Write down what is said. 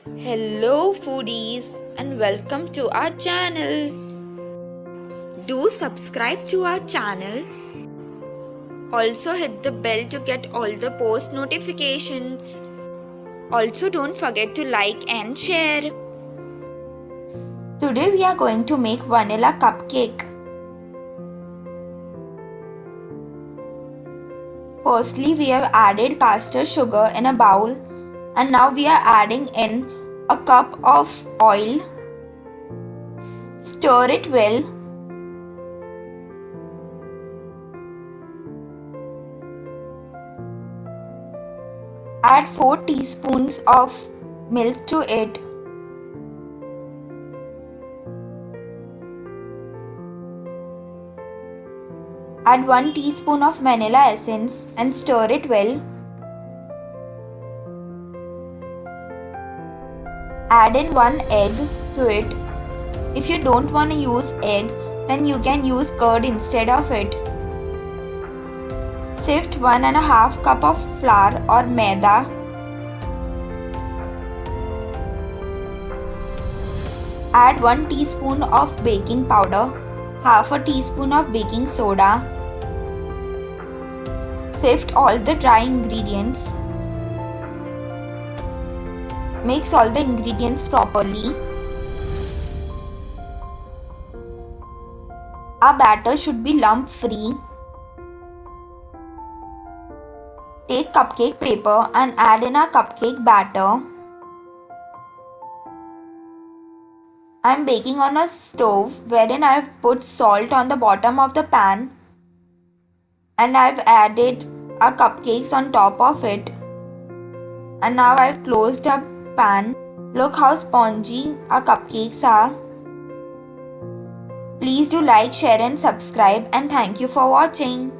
Hello foodies and welcome to our channel. Do subscribe to our channel. Also hit the bell to get all the post notifications. Also don't forget to like and share. Today we are going to make vanilla cupcake. Firstly, we have added caster sugar in a bowl and now we are adding in a cup of oil. Stir it well. Add 4 teaspoons of milk to it. Add 1 teaspoon of vanilla essence and stir it well. Add in 1 egg to it. If you don't want to use egg, then you can use curd instead of it. Sift 1.5 cup of flour or maida. Add 1 teaspoon of baking powder, half a teaspoon of baking soda. Sift all the dry ingredients. Mix all the ingredients properly. Our batter should be lump free. Take cupcake paper and add in our cupcake batter. I am baking on a stove wherein I have put salt on the bottom of the pan and I have added our cupcakes on top of it. And now I have closed the pan. Look how spongy our cupcakes are. Please do like, share and subscribe, and thank you for watching.